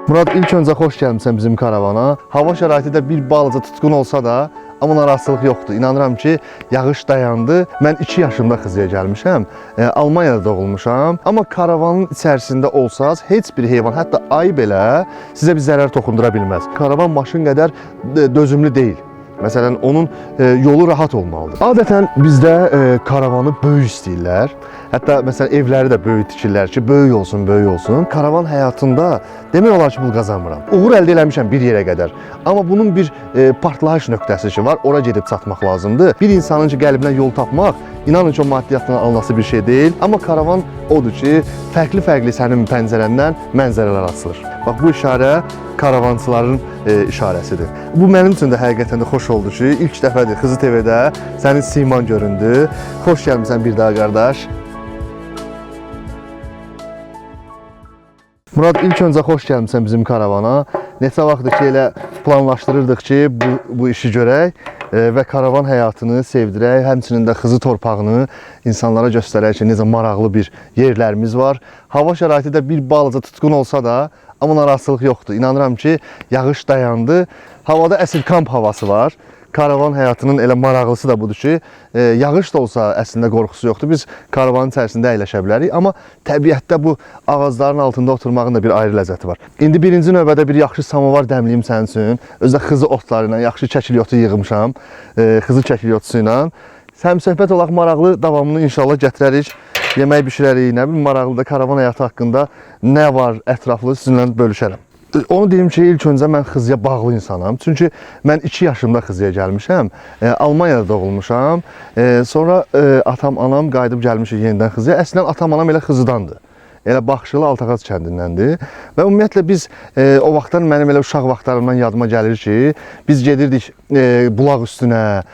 Murad, ilk öncə xoş gəlmisən bizim karavana. Hava şəraiti də bir balaca tutqun olsa da, amma narahatsızlıq yoxdur. İnanıram ki, yağış dayandı. Mən 2 yaşımda Xızıya gəlmişəm. Almaniyada doğulmuşam. Amma karavanın içərisində olsaz, heç bir heyvan, hətta ayı belə sizə bir zərər toxundura bilməz. Karavan maşın qədər dözümlü deyil. Məsələn, onun yolu rahat olmalıdır. Adətən bizdə karavanı böyük istəyirlər. Hətta məsələn evləri də böyük tikirlər ki, böyük olsun, böyük olsun. Karavan həyatında demək olar ki, pul qazanmıram. Uğur əldə eləmişəm bir yerə qədər. Amma bunun bir partlayış nöqtəsi ki var, ora gedib çatmaq lazımdır. Bir insanın ki, qəlbinə yol tapmaq, inanın ki, o maddiyatdan alınası bir şey deyil. Amma karavan odur ki, fərqli-fərqli sənin pəncərəndən mənzərələr açılır. Bax, bu işarə karavançıların işarəsidir. Bu mənim üçün də həqiqətən də xoş oldu ki, ilk dəfədir Xızı TV-də sənin siman göründü. Xoş gəlmisən bir daha qardaş. Murad, ilk öncə xoş gəlmisən bizim karavana. Neçə vaxtdır ki, elə planlaşdırırdıq ki, bu işi görək və karavan həyatını sevdirək, həmçinin də Xızı torpağını insanlara göstərək ki, necə maraqlı bir yerlərimiz var. Hava şəraiti də bir balaca tutqun olsa da, amma narahatsızlıq yoxdur. İnanıram ki, yağış dayandı. Havada əsl kamp havası var. Karavan həyatının elə maraqlısı da budur ki, yağış da olsa əslində qorxusu yoxdur. Biz karavanın içərisində əyləşə bilərik, amma təbiətdə bu ağacların altında oturmağın da bir ayrı ləzzəti var. İndi birinci növbədə bir yaxşı samovar dəmliyim sənin üçün. Özdə Xızı otları ilə yaxşı çəkilyotu yığmışam, Xızı çəkilyotusu ilə. Həmsöhbət olaq maraqlı davamını inşallah gətirərik. Yemək bişirərik, nə bilim, maraqlı da karavan həyatı haqqında nə var ətraflı sizinlə bölüşərəm. Onu deyim ki, ilk öncə mən Xızıya bağlı insanam. Çünki mən 2 yaşımda Xızıya gəlmişəm. Almaniyada doğulmuşam. Sonra atam, anam qayıdıb gəlmişik yenidən Xızıya. Əslən atam, anam elə Xızıdandır. Elə Baxşılı Altağaz kəndindəndir. Və ümumiyyətlə biz o vaxtdan mənim elə uşaq vaxtlarımdan yadıma gəlir ki, biz gedirdik bulaq üstünə,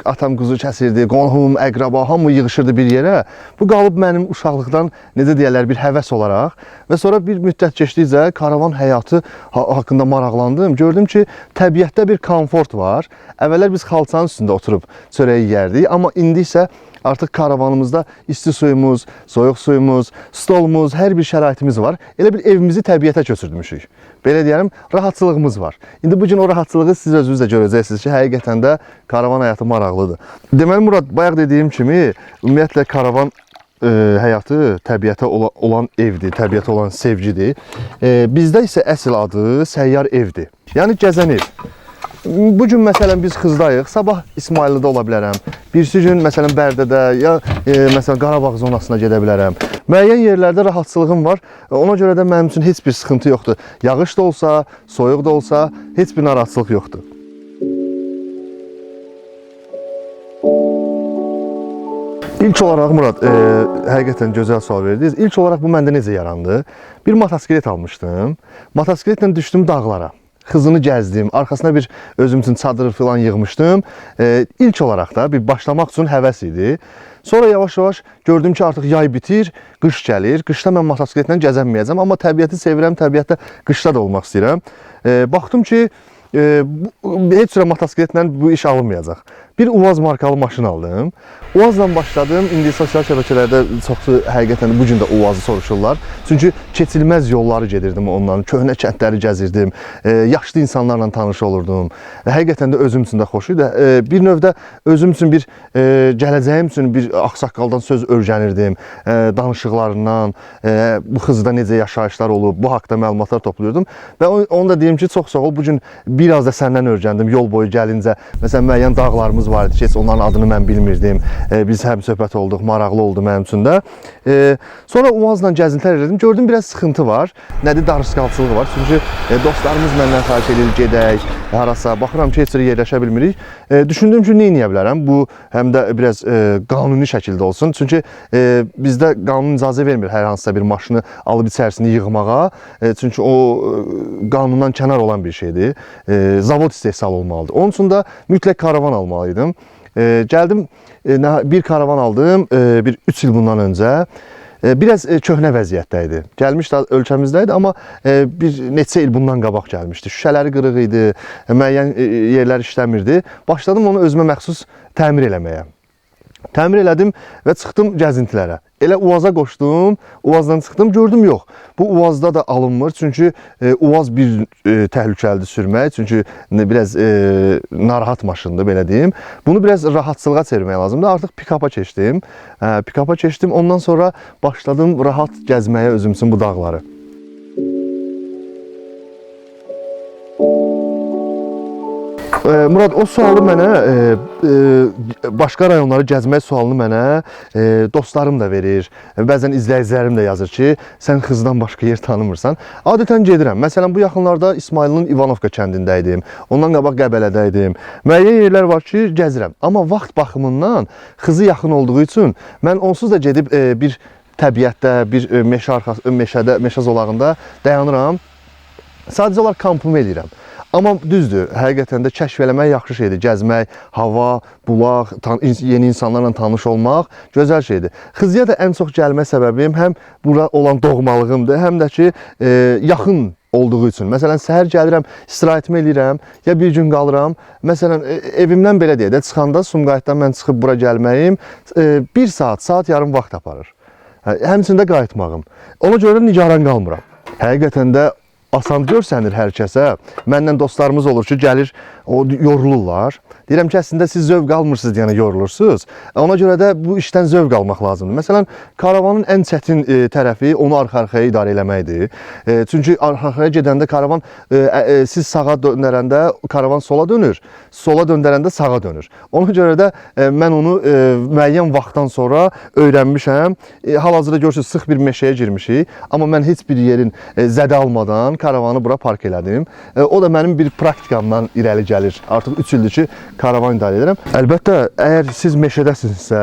atam quzu kəsirdi, qonhum, əqraba, hamı yığışırdı bir yerə. Bu qalıb mənim uşaqlıqdan, necə deyərlər, bir həvəs olaraq. Və sonra bir müddət keçdikcə karavan həyatı haqqında maraqlandım. Gördüm ki, təbiətdə bir komfort var. Əvvəllər biz xalçanın üstündə oturub çörəyi yərdik, amma indi isə artıq karavanımızda isti suyumuz, soyuq suyumuz, stolumuz, hər bir şəraitimiz var. Elə bir evimizi təbiətə köçürdümüşük. Belə deyərəm, rahatçılığımız var. İndi bugün o rahatçılığı siz özünüz də görəcəksiniz ki, həqiqətən də karavan həyatı maraqlıdır. Deməli, Murad, bayaq dediyim kimi, ümumiyyətlə karavan həyatı təbiətə olan evdir, təbiətə olan sevgidir. Bizdə isə əsl adı səyyar evdir. Yəni gəzən ev. Bugün məsələn biz Xızdayıq, sabah İsmaillidə ola bilərəm. Birisi gün məsələn Bərdədə ya məsələn Qarabağ zonasına gedə bilərəm. Müəyyən yerlərdə rahatçılığım var. Ona görə də mənim üçün heç bir sıxıntı yoxdur. Yağış da olsa, soyuq da olsa heç bir narahatçılıq yoxdur. İlk olaraq Murad, həqiqətən gözəl sual verdiniz. İlk olaraq bu məndə necə yarandı? Bir motosiklet almışdım. Motosikletlə düşdüm dağlara. Xızını gəzdim, arkasına bir özüm üçün çadır falan yığmışdım. İlk olaraq da bir başlamaq üçün həvəs idi. Sonra yavaş-yavaş gördüm ki, artıq yay bitir, qış gəlir. Qışda mən motosikletlə gəzənməyəcəm, amma təbiəti sevirəm, təbiətdə qışda da olmaq istəyirəm. Baxdım ki, heç sürə motosikletlə bu iş alınmayacaq. Bir Uaz markalı maşın aldım. Uazla başladım. İndi sosial şəbəkələrdə çoxsu həqiqətən bugün də Uazı soruşurlar. Çünki keçilməz yolları gedirdim ondan, köhnə kəndləri gəzirdim, yaşlı insanlarla tanış olurdum. Həqiqətən də özüm üçün də xoş idi. Bir növdə özüm üçün bir gələcəyim üçün bir ağsaqqaldan söz öyrənirdim, danışıqlarından, bu Xızıda necə yaşayışlar olub, bu haqqda məlumatlar toplayırdım. Və onu da deyim ki, çox sağ ol. Bugün biraz da səndən öyrəndim. Yol boyu gəlincə, məsələn, müəyyən dağlarımız var idi ki, heç onların adını mən bilmirdim. Biz həm söhbət olduq, maraqlı oldu mənim üçün də. Sonra Uazla gəzintilər elədim. Gördüm biraz sıxıntı var. Nədir? Darısqalçılığı var. Çünki dostlarımız məndən xahiş edir, gedək, harasa. Baxıram ki, heç yerə yerləşə bilmirik. Düşündüm ki, nə edə bilərəm? Bu həm də biraz qanuni şəkildə olsun. Çünki bizdə qanun icazə vermir hər hansısa bir maşını alıb içərisini yığmağa. Çünki o qanundan kənar olan bir şeydir. Zavod istehsal olmalıdır. Onun üçün də mütləq karavan almalıydım. Gəldim, bir karavan aldım, bir 3 il bundan öncə. Biraz köhnə vəziyyətdə idi. Gəlmiş də ölkəmizdəydi, amma bir neçə il bundan qabaq gəlmişdi. Şüşələri qırıq idi, müəyyən yerlər işləmirdi. Başladım onu özümə məxsus təmir eləməyə. Təmir elədim və çıxdım gəzintilərə. Elə Uvaza qoşdum, Uvazdan çıxdım, gördüm yox. Bu Uvazda da alınmır, çünki Uvaz bir təhlükəlidir sürmək, çünki biraz narahat maşındır, belə deyim. Bunu biraz rahatçılığa çevirmək lazımdır. Artıq pikapa keçdim. Pikapa keçdim, ondan sonra başladım rahat gəzməyə özüm üçün bu dağları. Murad, o sualı mənə, başqa rayonları gəzmək sualını mənə dostlarım da verir. Bəzən izləyicilərim də yazır ki, sən Xızıdan başqa yer tanımırsan. Adətən gedirəm. Məsələn, bu yaxınlarda İsmailin İvanovka kəndindəydim. Ondan qabaq Qəbələdəydim. Müəyyən yerlər var ki, gəzirəm. Amma vaxt baxımından Xızı yaxın olduğu üçün mən onsuz da gedib bir təbiətdə, bir meşə zolağında dayanıram. Sadəcə olaraq kampımı eləyirəm. Amma düzdür, həqiqətən də kəşf eləmək yaxşı şeydir. Gəzmək, hava, bulaq, yeni insanlarla tanış olmaq gözəl şeydir. Xızıya da ən çox gəlmə səbəbim həm bura olan doğmalığımdır, həm də ki, yaxın olduğu üçün. Məsələn, səhər gəlirəm, istirahətimi eləyirəm, ya bir gün qalıram. Məsələn, evimdən belə deyək də, çıxanda Sumqayıtdan mən çıxıb bura gəlməyim 1 saat yarım vaxt aparır. Həmçində qayıtmağım. Ona görə nigaran qalmıram. Həqiqətən də asan görsənir hər kəsə. Məndən dostlarımız olur ki, gəlir, yorulurlar. Deyirəm ki, əslində siz zövq almırsınız deyənə yorulursunuz. Ona görə də bu işdən zövq almaq lazımdır. Məsələn, karavanın ən çətin tərəfi onu arxa-arxaya idarə eləməkdir. Çünki arxa-arxaya gedəndə karavan, siz sağa döndərəndə karavan sola dönür, sola döndərəndə sağa dönür. Ona görə də mən onu müəyyən vaxtdan sonra öyrənmişəm. Hal-hazırda görürsünüz, sıx bir meşəyə girmişik. Amma mən heç bir yerin zədə almadan karavanı bura park elədim. O da mənim bir praktikamdan irəli gəlir. Artıq 3 ildir ki, karavan idarə edirəm. Əlbəttə, əgər siz meşədəsinizsə,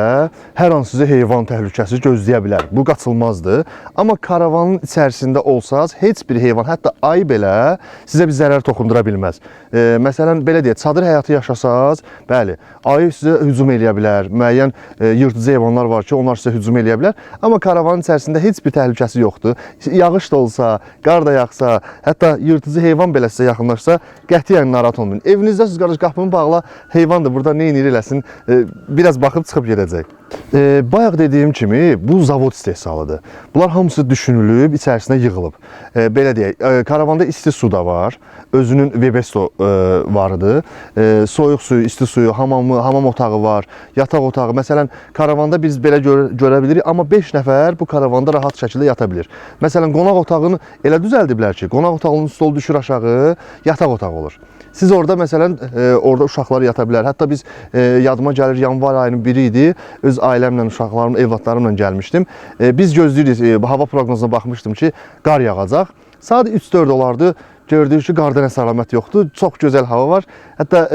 hər an sizi heyvan təhlükəsi gözləyə bilər. Bu qaçılmazdır. Amma karavanın içərisində olsaz, heç bir heyvan, hətta ayı belə sizə bir zərər toxundura bilməz. Məsələn, belə deyək, çadır həyatı yaşasaz, bəli, ayı sizə hücum eləyə bilər. Müəyyən yırtıcı heyvanlar var ki, onlar sizə hücum eləyə bilər. Amma karavanın içərisində heç bir təhlükəsi yoxdur. Yağış da olsa, qar da yağsa, hətta yırtıcı heyvan belə sizə yaxınlaşsa, qətiyyən narahat olmayın. Evinizdə siz qardaş qapını bağla, heyvandır, burada nə inir eləsin, biraz baxıb çıxıb gedəcək. Bayaq dediyim kimi, bu zavod istehsalıdır. Bunlar hamısı düşünülüb, içərisinə yığılıb. Belə deyək, karavanda isti su da var, özünün Webesto vardı. Soyuq suyu, isti suyu, hamam otağı var, yataq otağı. Məsələn, karavanda biz belə görə bilirik, amma 5 nəfər bu karavanda rahat şəkildə yata bilir. Məsələn, qonaq otağını elə düzəldiblər ki, qonaq otağının stolu düşür aşağı, yataq otağı olur. Siz orada məsələn, orada uşaqlar yata bilər. Hətta biz, yadıma gəlir, yanvar ayının biri idi, öz ailəmlə, uşaqlarımla, evlatlarımla gəlmişdim. Biz gözləyirik, hava proqnozuna baxmışdım ki, qar yağacaq. Saat 3-4 olardı. Gördük ki, qarda nəsə əlamət yoxdur. Çox gözəl hava var. Hətta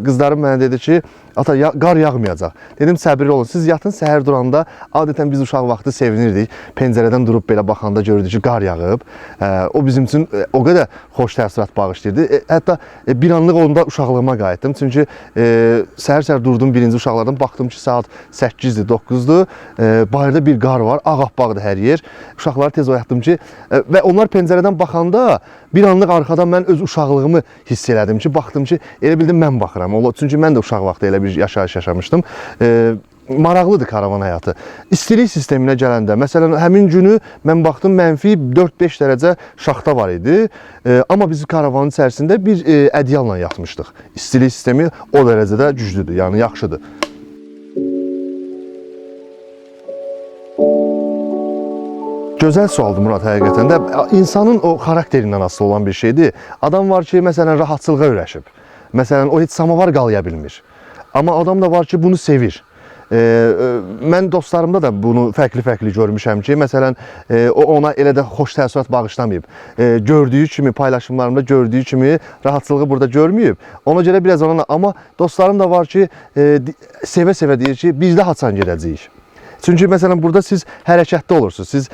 qızlarım mənə dedi ki, ata, qar yağmayacaq. Dedim, səbirli olun. Siz yatın, səhər duranda, adətən biz uşaq vaxtı sevinirdik. Pəncərədən durub belə baxanda gördük ki, qar yağıb. O bizim üçün o qədər xoş təəssürat bağışlayırdı. Hətta bir anlıq onda uşaqlığıma qayıtdım. Çünki səhər-səhər durdum birinci uşaqlardan, baxdım ki, saat 8-dir, 9-dur. Bayırda bir qar var, ağappaqdır hər yer. Uşaqları tez oyatdım ki, və onlar pəncərədən baxanda bir anlıq arxadan mən öz uşaqlığımı hiss elədim ki, baxdım ki, elə bildim mən baxıram. Çünki mən də uşaq vaxtı elə bir yaşayış yaşamışdım. Maraqlıdır karavan həyatı. İstilik sisteminə gələndə, məsələn, həmin günü mən baxdım, mənfi 4-5 dərəcə şaxta var idi. Amma biz karavanın içərisində bir ədyalla yatmışdıq. İstilik sistemi o dərəcədə güclüdür, yəni yaxşıdır. Gözəl sualdır Murad, həqiqətən də. İnsanın o xarakterindən asılı olan bir şeydir. Adam var ki, məsələn, rahatçılığa öyrəşib. Məsələn, o heç samavar qalaya bilmir. Amma adam da var ki, bunu sevir. Mən dostlarımda da bunu fərqli-fərqli görmüşəm ki, məsələn, o ona elə də xoş təəssürat bağışlamayıb. Gördüyü kimi, paylaşımlarımda gördüyü kimi rahatçılığı burada görməyib. Ona görə biraz ona... Amma dostlarım da var ki, sevə-sevə deyir ki, biz də haçan gedəcəyik. Çünki məsələn burada siz hərəkətdə olursunuz. Siz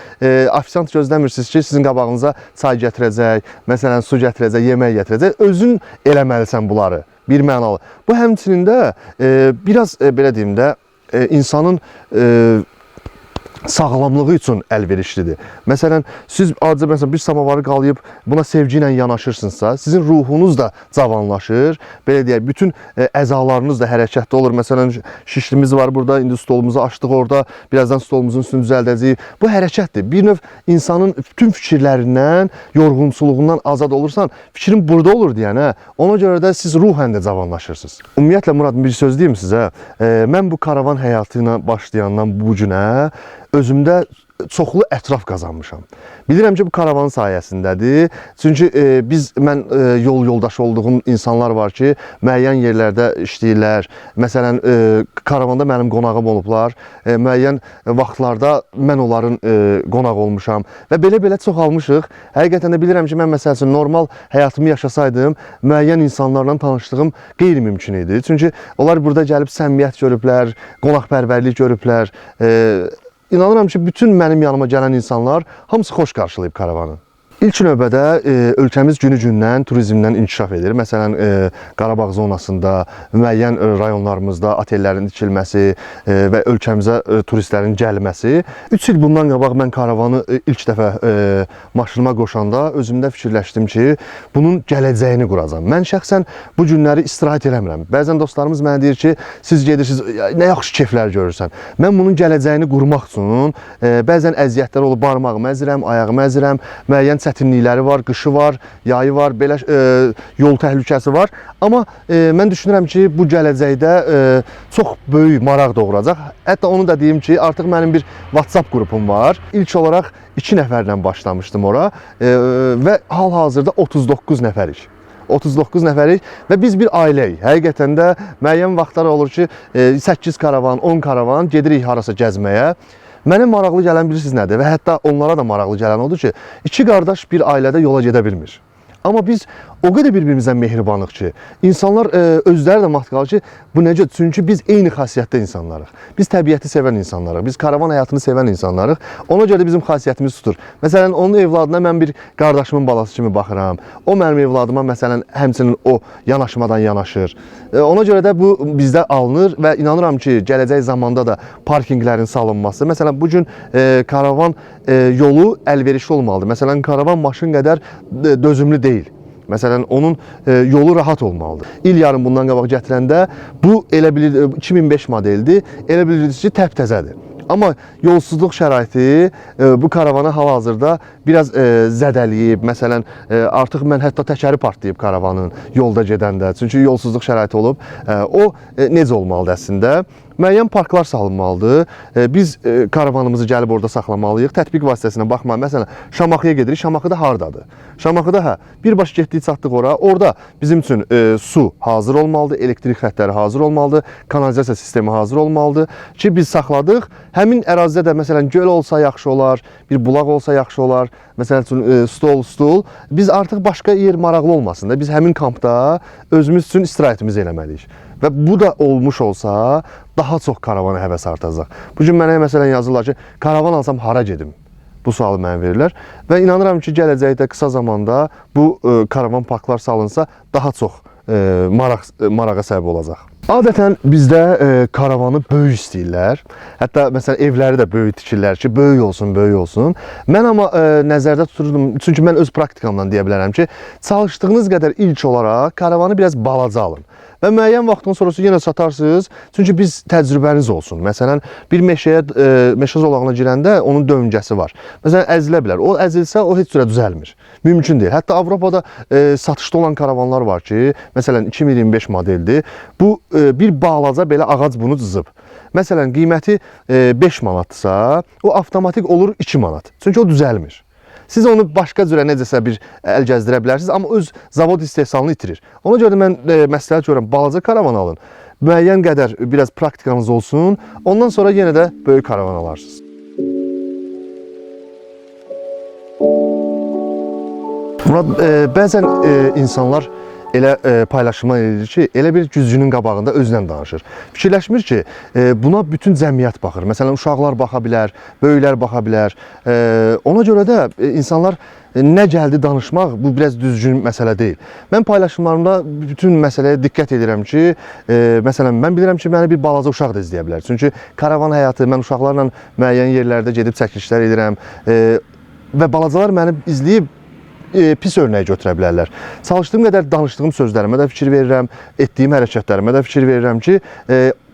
ofisant gözləmirsiniz ki, sizin qabağınıza çay gətirəcək, məsələn su gətirəcək, yemək gətirəcək. Özün eləməlisən bunları, bir mənalı. Bu həmçinin də biraz belə deyim də insanın sağlamlığı üçün əlverişlidir. Məsələn, siz adicə məsələn bir samavarı qalayıb buna sevgi ilə yanaşırsınızsa, sizin ruhunuz da cavanlaşır. Belə deyək, bütün əzalarınız da hərəkətdə olur. Məsələn, şişlimiz var burada, indi stolumuzu açdıq orada, birazdan stolumuzun üstünü düzəldəcəyik. Bu hərəkətdir. Bir növ insanın bütün fikirlərindən, yorğunsuluğundan azad olursan, fikrin burada olur deyənə, ona görə də siz ruhən də cavanlaşırsınız. Ümumiyyətlə, Murad, bir söz deyim sizə. Mən bu karavan həyatı ilə başlayandan bu günə özümdə çoxlu ətraf qazanmışam. Bilirəm ki, bu karavanın sayəsindədir. Çünki mən yol yoldaşı olduğum insanlar var ki, müəyyən yerlərdə işləyirlər. Məsələn, karavanda mənim qonağım olublar. Müəyyən vaxtlarda mən onların qonaq olmuşam. Və belə-belə çoxalmışıq. Həqiqətən də bilirəm ki, mən məsəl üçün normal həyatımı yaşasaydım, müəyyən insanlarla tanışdığım qeyri-mümkün idi. Çünki onlar burada gəlib səmimiyyət görüblər, qonaqpərvərlik görüblər. İnanıram ki, bütün mənim yanıma gələn insanlar hamısı xoş qarşılayıb karavanı. İlk növbədə ölkəmiz günü-gündən turizmdən inkişaf edir. Məsələn, Qarabağ zonasında, müəyyən rayonlarımızda otellərin tikilməsi və ölkəmizə turistlərin gəlməsi. 3 il bundan qabaq mən karavanı ilk dəfə maşınıma qoşanda özümdə fikirləşdim ki, bunun gələcəyini quracam. Mən şəxsən bu günləri istirahət eləmirəm. Bəzən dostlarımız mənə deyir ki, siz gedirsiniz, nə yaxşı keyflər görürsən. Mən bunun gələcəyini qurmaq üçün bəzən əziyyətlər olub, barmağımı əzirəm, ayağımı əzirəm, müəyyən çətinlikləri var, qışı var, yayı var, belə yol təhlükəsi var. Amma mən düşünürəm ki, bu gələcəkdə çox böyük maraq doğuracaq. Hətta onu da deyim ki, artıq mənim bir WhatsApp qrupum var. İlk olaraq 2 nəfərlə başlamışdım ora və hal-hazırda 39 nəfərik. 39 nəfərik və biz bir ailəyik. Həqiqətən də müəyyən vaxtlar olur ki, 8 karavan, 10 karavan gedirik harasa gəzməyə. Mənə maraqlı gələn bilirsiniz nədir? Və hətta onlara da maraqlı gələn odur ki, 2 qardaş bir ailədə yola gedə bilmir. Amma biz o qədər bir-birimizdən mehribanıq ki, insanlar özləri də mat qalır ki, bu necə? Çünki biz eyni xasiyyətdə insanlarıq. Biz təbiəti sevən insanlarıq, biz karavan həyatını sevən insanlarıq. Ona görə də bizim xasiyyətimiz tutur. Məsələn, onun evladına mən bir qardaşımın balası kimi baxıram. O mənim evladıma məsələn, həmçinin o yanaşmadan yanaşır. Ona görə də bu bizdə alınır və inanıram ki, gələcək zamanda da parkinqlərin salınması. Məsələn, bugün karavan yolu əlverişli olmalıdır. Məsələn, karavan maşın qədər dözümlü deyil. Məsələn, onun yolu rahat olmalıdır. İl yarım bundan qabaq gətirəndə bu elə bilir 2005 modeldir. Elə bilirsiniz ki, təptəzədir. Amma yolsuzluq şəraiti bu karavanı hal-hazırda biraz zədələyib. Məsələn, artıq mən hətta təkəri partlayıb karavanın yolda gedəndə. Çünki yolsuzluq şəraiti olub. O necə olmalıdır əslində? Müəyyən parklar salınmalıdır. Biz karavanımızı gəlib orada saxlamalıyıq. Tətbiq vasitəsinə baxmayın. Məsələn, Şamaxıya gedirik. Şamaxıda hardadır? Şamaxıda birbaşa getdik, çatdıq ora. Orada bizim üçün su hazır olmalıdır, elektrik xəttləri hazır olmalıdır, kanalizasiya sistemi hazır olmalıdır ki, biz saxladıq. Həmin ərazidə də məsələn göl olsa yaxşı olar, bir bulaq olsa yaxşı olar. Məsələn üçün stol. Biz artıq başqa yer maraqlı olmasın da biz həmin kampda özümüz üçün istirahətimizi eləməliyik. Və bu da olmuş olsa daha çox karavana həvəs artacaq. Bugün mənə məsələn yazırlar ki, karavan alsam hara gedim? Bu sualı mənə verirlər və inanıram ki, gələcəkdə qısa zamanda bu karavan parklar salınsa daha çox marağa səbəb olacaq. Adətən bizdə karavanı böyük istəyirlər. Hətta məsələn evləri də böyük tikirlər ki, böyük olsun. Mən amma nəzərdə tuturdum, çünki mən öz praktikamdan deyə bilərəm ki, çalışdığınız qədər ilk olaraq karavanı biraz balaca alın. Və müəyyən vaxtdan sonrası yenə satarsınız. Çünki biz təcrübəniz olsun. Məsələn, bir meşə zolağına girəndə onun döngəsi var. Məsələn, əzilə bilər. O əzilsə, o heç cürə düzəlmir. Mümkün deyil. Hətta Avropada satışda olan karavanlar var ki, məsələn, 2025 modeldir. Bu bir balaca belə ağac bunu cızıb. Məsələn, qiyməti 5 manatdırsa, o avtomatik olur 2 manat. Çünki o düzəlmir. Siz onu başqa cürə necəsə bir əl gəzdirə bilərsiniz, amma öz zavod istehsalını itirir. Ona görə də mən məsləhət görürəm, balaca karavan alın. Müəyyən qədər biraz praktikanız olsun, ondan sonra yenə də böyük karavan alarsınız. Murad, bəzən insanlar elə paylaşımlar edir ki, elə bir güzgünün qabağında özlə danışır. Fikirləşmir ki, buna bütün cəmiyyət baxır. Məsələn, uşaqlar baxa bilər, böyüklər baxa bilər. Ona görə də insanlar nə gəldi danışmaq, bu biraz düzgün məsələ deyil. Mən paylaşımlarımda bütün məsələyə diqqət edirəm ki, məsələn, mən bilirəm ki, məni bir balaca uşaq da izləyə bilər. Çünki karavan həyatı, mən uşaqlarla müəyyən yerlərdə gedib çəkilişlər edirəm və balacalar məni izləyib pis örnək götürə bilərlər. Çalışdığım qədər danışdığım sözlərimə də fikir verirəm, etdiyim hərəkətlərimə də fikir verirəm ki,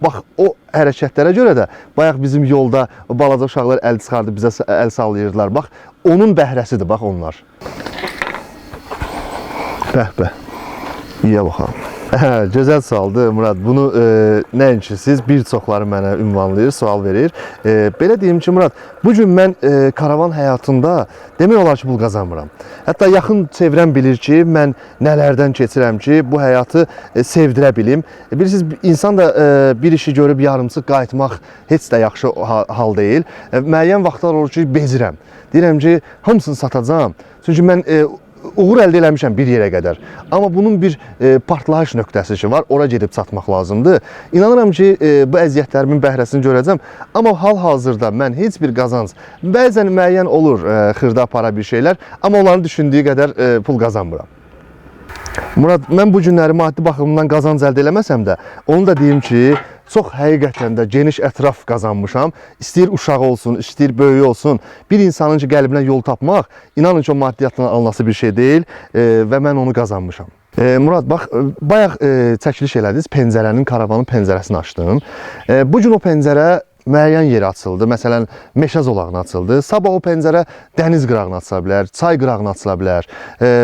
bax, o hərəkətlərə görə də bayaq bizim yolda balaca uşaqlar əl çıxardı, bizə əl sallayırdılar. Bax, onun bəhrəsidir, bax onlar. Bəh-bəh, iyə baxalım. Gözəl sualdır Murad. Bunu nəinki siz, bir çoxları mənə ünvanlayır, sual verir. Belə deyim ki, Murad, bugün mən karavan həyatında demək olar ki, pul qazanmıram. Hətta yaxın çevrəm bilir ki, mən nələrdən keçirəm ki, bu həyatı sevdirə bilim. Bilirsiniz, insan da bir işi görüb yarımçıq qayıtmaq heç də yaxşı hal deyil. Müəyyən vaxtlar olur ki, bezirəm. Deyirəm ki, hamısını satacağam. Çünki mən uğur əldə eləmişəm bir yerə qədər. Amma bunun bir partlayış nöqtəsi ki var, ora gedib çatmaq lazımdır. İnanıram ki, bu əziyyətlərimin bəhrəsini görəcəm. Amma hal-hazırda mən heç bir qazanc, bəzən müəyyən olur xırda para bir şeylər, amma onların düşündüyü qədər pul qazanmıram. Murad, mən bu günləri maddi baxımından qazanc əldə eləməsəm də, onu da deyim ki, çox həqiqətən də geniş ətraf qazanmışam. İstəyir uşaq olsun, istəyir böyük olsun. Bir insanın ki, qəlbinə yol tapmaq, inanın ki, o maddiyyatla alınası bir şey deyil və mən onu qazanmışam. Murad, bax, bayaq çəkiliş elədiniz, pəncərənin, karavanın pəncərəsini açdım. Bugün o pəncərə müəyyən yeri açıldı. Məsələn, meşə zolağına açıldı. Sabah o pəncərə dəniz qırağına açıla bilər, çay qırağına açıla bilər.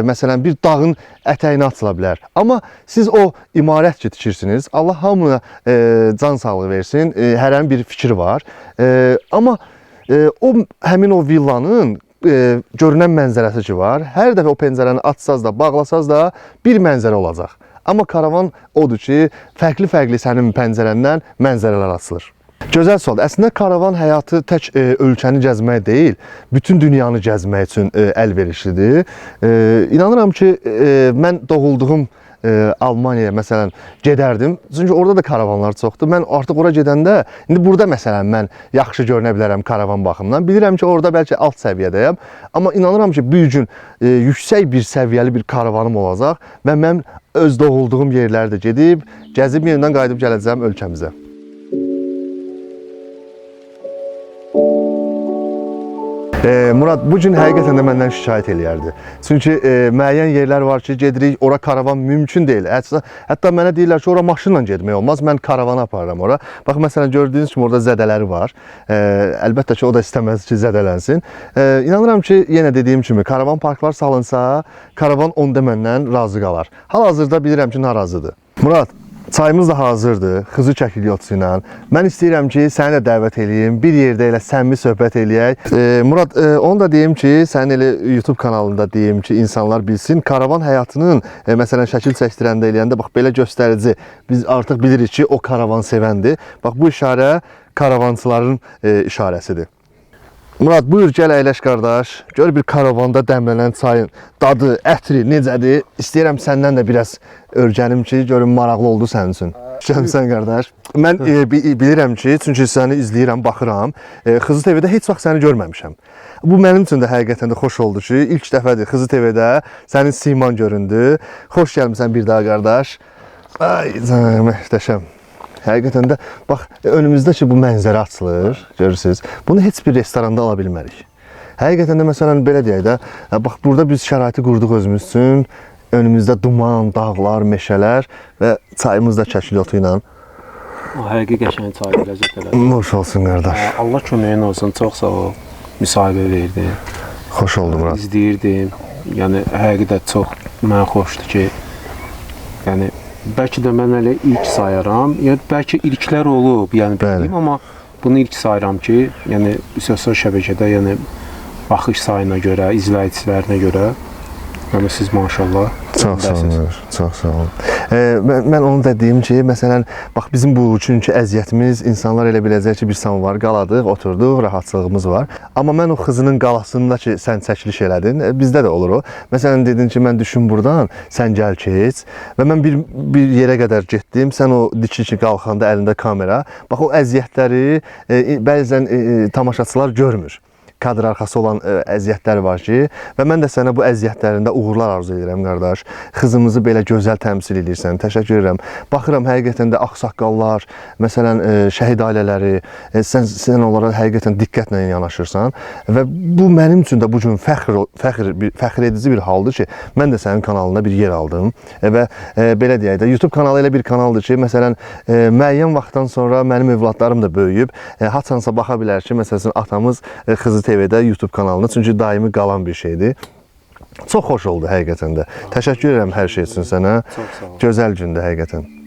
Məsələn, bir dağın ətəyinə açıla bilər. Amma siz o imarət ki tikirsiniz, Allah hamına can sağlığı versin, hərənin bir fikri var. Amma həmin o villanın görünən mənzərəsi ki var, hər dəfə o pəncərəni açsaz da, bağlasaz da bir mənzərə olacaq. Amma karavan odur ki, fərqli-fərqli sənin pəncərəndən mənzərələr açılır. Gözəl sual. Əslində karavan həyatı tək ölkəni gəzmək deyil, bütün dünyanı gəzmək üçün əlverişlidir. İnanıram ki, mən doğulduğum Almaniyaya məsələn gedərdim. Çünki orada da karavanlar çoxdur. Mən artıq ora gedəndə, indi burada məsələn mən yaxşı görünə bilərəm karavan baxımından. Bilirəm ki, orada bəlkə alt səviyyədəyəm. Amma inanıram ki, bir gün yüksək bir səviyyəli bir karavanım olacaq və mən öz doğulduğum yerlərdə gedib, gəzib yenidən qayıdıb gələcəm ölkəmizə. Murad, bu gün həqiqətən də məndən şikayət eləyərdi. Çünki müəyyən yerlər var ki, gedirik, ora karavan mümkün deyil. Hətta mənə deyirlər ki, ora maşınla getmək olmaz, mən karavana aparıram ora. Bax, məsələn, gördüyünüz kimi orada zədələri var. Əlbəttə ki, o da istəməz ki, zədələnsin. İnanıram ki, yenə dediyim kimi, karavan parklar salınsa, karavan onda məndən razı qalar. Hal-hazırda bilirəm ki, narazıdır. Murad, çayımız da hazırdır, Xızı Çəkilyotusu ilə. Mən istəyirəm ki, səni də dəvət edeyim, bir yerdə elə səmimi söhbət eləyək. Murad, onu da deyim ki, sənin elə YouTube kanalında deyim ki, insanlar bilsin, karavan həyatının, məsələn, şəkil çəkdirəndə eləyəndə, bax, belə göstərici, biz artıq bilirik ki, o karavan sevəndir. Bax, bu işarə karavançıların işarəsidir. Murad, buyur, gəl əyləş qardaş. Gör bir karavanda dəmlənən çayın dadı, ətri necədir? İstəyirəm səndən də biraz öyrənim ki, görüm maraqlı oldu sənin üçün. Şəmsən qardaş. Mən bilirəm ki, çünki səni izləyirəm, baxıram. Xızı TV-də heç vaxt səni görməmişəm. Bu mənim üçün də həqiqətən də xoş oldu ki, ilk dəfədir Xızı TV-də sənin siman göründü. Xoş gəlmişsən bir daha qardaş. Ay, məhtəşəm. Həqiqətən də, bax, önümüzdə ki, bu mənzərə açılır, görürsünüz. Bunu heç bir restoranda ala bilmərik. Həqiqətən də, məsələn, belə deyək də, bax, burada biz şəraiti qurduq özümüz üçün. Önümüzdə duman, dağlar, meşələr və çayımız da Çəkilyotu ilə. Həqiqi qəşəng çay ləzzət elədi. Xoş olsun, qardaş. Allah köməyin olsun, çox sağ ol. Müsahibə verdin. Xoş oldu, Murad. İzləyirdim. Yəni, həqiqi də çox mənə xoşdur ki, yəni, bəlkə də mən elə ilk sayıram, yəni bəlkə ilklər olub, yəni bildim, amma bunu ilk sayıram ki, yəni sosial şəbəkədə, yəni baxış sayına görə, izləyicilərinə görə, yəni siz maşallah. Çox sağ olun, çox sağ olun. Mən onu da deyim ki, məsələn, bax bizim bu üçüncü əziyyətimiz, insanlar elə biləcək ki, bir samovar qaladıq, oturduq, rahatsızlığımız var. Amma mən o xızının qalasında ki, sən çəkiliş elədin, bizdə də olur o. Məsələn, dedin ki, mən düşün buradan, sən gəl keç və mən bir yerə qədər getdim, sən o dikişi qalxanda əlində kamera, bax o əziyyətləri bəzən tamaşaçılar görmür. Kadr arxası olan əziyyətlər var ki, və mən də sənə bu əziyyətlərində uğurlar arzu edirəm, qardaş. Xızımızı belə gözəl təmsil edirsən, təşəkkür edirəm. Baxıram, həqiqətən də ağsaqqallar, məsələn, şəhid ailələri, sən onlara həqiqətən diqqətlə yanaşırsan və bu mənim üçün də bu gün fəxr edici bir haldır ki, mən də sənin kanalında bir yer aldım və belə deyək də, YouTube kanalı elə bir kanaldır ki, məsələn, müəyyən vaxtdan sonra mənim övladlarım da böyüyüb, haçansa baxa bilər ki, məsələn, atamız Xızı TV-də YouTube kanalına, çünki daimi qalan bir şeydir. Çox xoş oldu həqiqətən də. Təşəkkür edirəm hər şey üçün sənə. Çox sağ ol. Gözəl gündür həqiqətən.